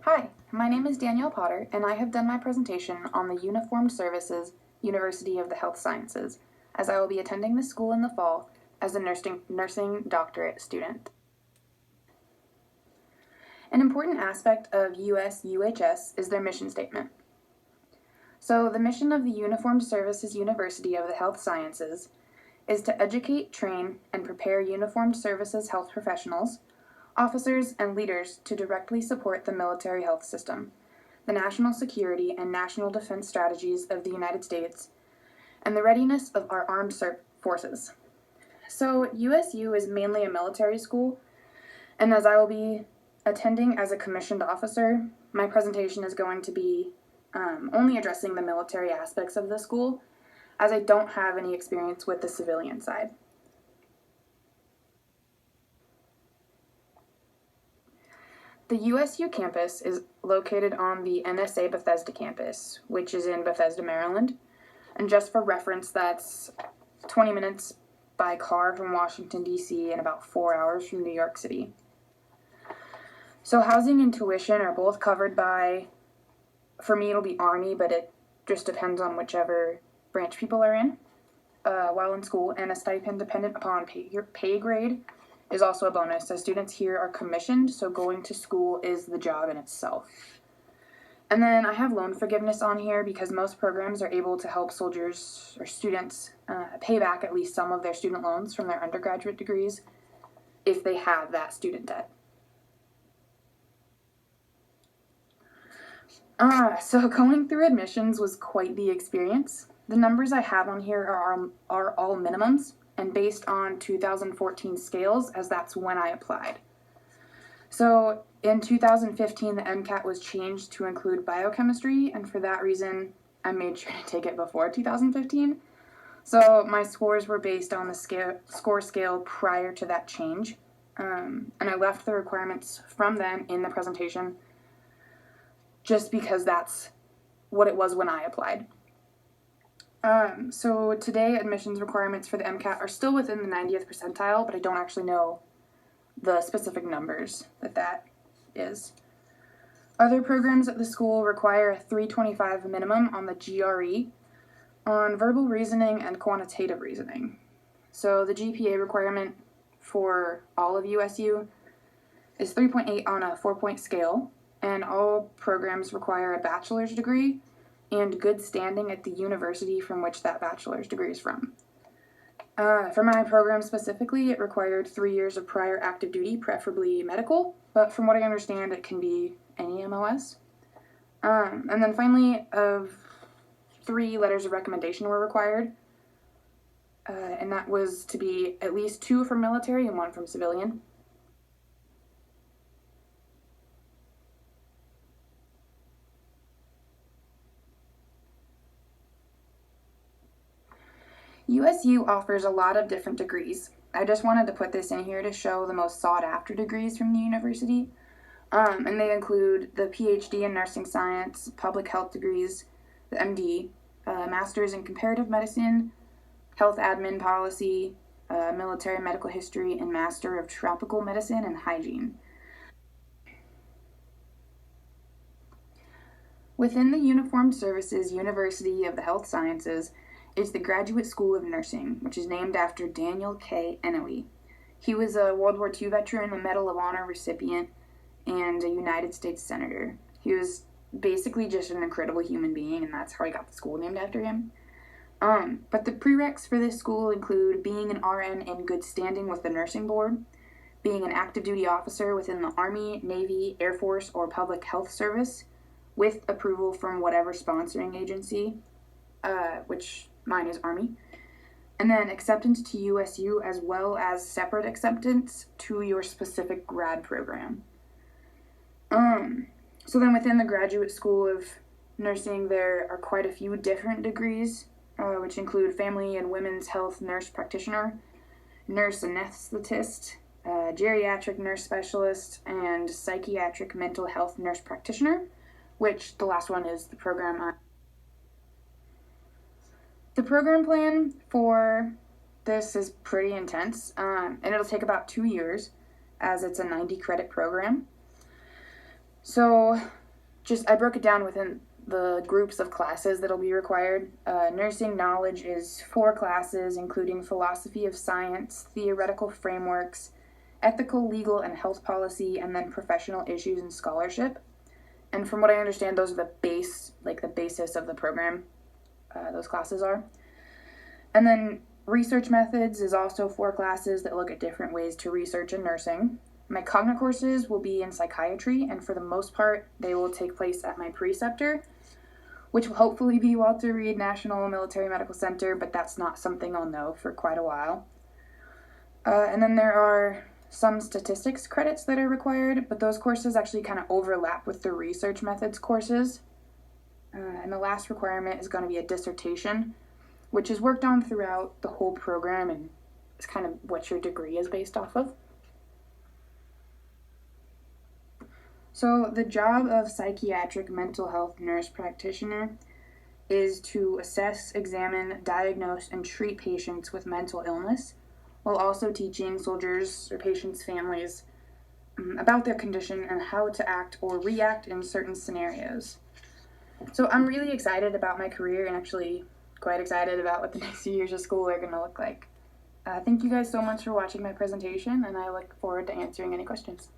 Hi, my name is Danielle Potter, and I have done my presentation on the Uniformed Services University of the Health Sciences, as I will be attending the school in the fall as a nursing doctorate student. An important aspect of USUHS is their mission statement. So, the mission of the Uniformed Services University of the Health Sciences is to educate, train, and prepare uniformed services health professionals, officers, and leaders to directly support the military health system, the national security and national defense strategies of the United States, and the readiness of our armed forces. So, USU is mainly a military school, and as I will be attending as a commissioned officer, my presentation is going to be only addressing the military aspects of the school, as I don't have any experience with the civilian side. The USU campus is located on the NSA Bethesda campus, which is in Bethesda, Maryland. And just for reference, that's 20 minutes by car from Washington, D.C., and about 4 hours from New York City. So housing and tuition are both covered by, for me it'll be Army, but it just depends on whichever branch people are in while in school, and a stipend dependent upon your pay grade is also a bonus, as students here are commissioned, so going to school is the job in itself. And then I have loan forgiveness on here because most programs are able to help soldiers or students pay back at least some of their student loans from their undergraduate degrees if they have that student debt. So going through admissions was quite the experience. The numbers I have on here are all minimums and based on 2014 scales, as that's when I applied. So in 2015, the MCAT was changed to include biochemistry, and for that reason, I made sure to take it before 2015. So my scores were based on the score scale prior to that change, and I left the requirements from then in the presentation just because that's what it was when I applied. So today, admissions requirements for the MCAT are still within the 90th percentile, but I don't actually know the specific numbers that is. Other programs at the school require a 325 minimum on the GRE on verbal reasoning and quantitative reasoning. So the GPA requirement for all of USU is 3.8 on a 4-point scale, and all programs require a bachelor's degree and good standing at the university from which that bachelor's degree is from. For my program specifically, it required 3 years of prior active duty, preferably medical, but from what I understand, it can be any MOS. And then finally, 3 letters of recommendation were required, and that was to be at least 2 from military and 1 from civilian. USU offers a lot of different degrees. I just wanted to put this in here to show the most sought after degrees from the university. And they include the PhD in nursing science, public health degrees, the MD, master's in comparative medicine, health admin policy, military medical history, and master of tropical medicine and hygiene. Within the Uniformed Services University of the Health Sciences is the Graduate School of Nursing, which is named after Daniel K. Inouye. He was a World War II veteran, a Medal of Honor recipient, and a United States Senator. He was basically just an incredible human being, and that's how I got the school named after him. But the prereqs for this school include being an RN in good standing with the nursing board, being an active duty officer within the Army, Navy, Air Force, or Public Health Service, with approval from whatever sponsoring agency, which mine is Army, and then acceptance to USU as well as separate acceptance to your specific grad program. So then within the Graduate School of Nursing, there are quite a few different degrees, which include Family and Women's Health Nurse Practitioner, Nurse Anesthetist, Geriatric Nurse Specialist, and Psychiatric Mental Health Nurse Practitioner, which the last one is the program The program plan for this is pretty intense, and it'll take about 2 years, as it's a 90 credit program. So I broke it down within the groups of classes that'll be required. Nursing knowledge is 4 classes, including philosophy of science, theoretical frameworks, ethical, legal, and health policy, and then professional issues and scholarship. And from what I understand, those are the basis of the program. Those classes are. And then research methods is also 4 classes that look at different ways to research in nursing. My Cogna courses will be in psychiatry, and for the most part, they will take place at my preceptor, which will hopefully be Walter Reed National Military Medical Center, but that's not something I'll know for quite a while. And then there are some statistics credits that are required, but those courses actually kind of overlap with the research methods courses. And the last requirement is going to be a dissertation, which is worked on throughout the whole program and is kind of what your degree is based off of. So the job of psychiatric mental health nurse practitioner is to assess, examine, diagnose, and treat patients with mental illness, while also teaching soldiers or patients' families about their condition and how to act or react in certain scenarios. So I'm really excited about my career and actually quite excited about what the next few years of school are going to look like. Thank you guys so much for watching my presentation, and I look forward to answering any questions.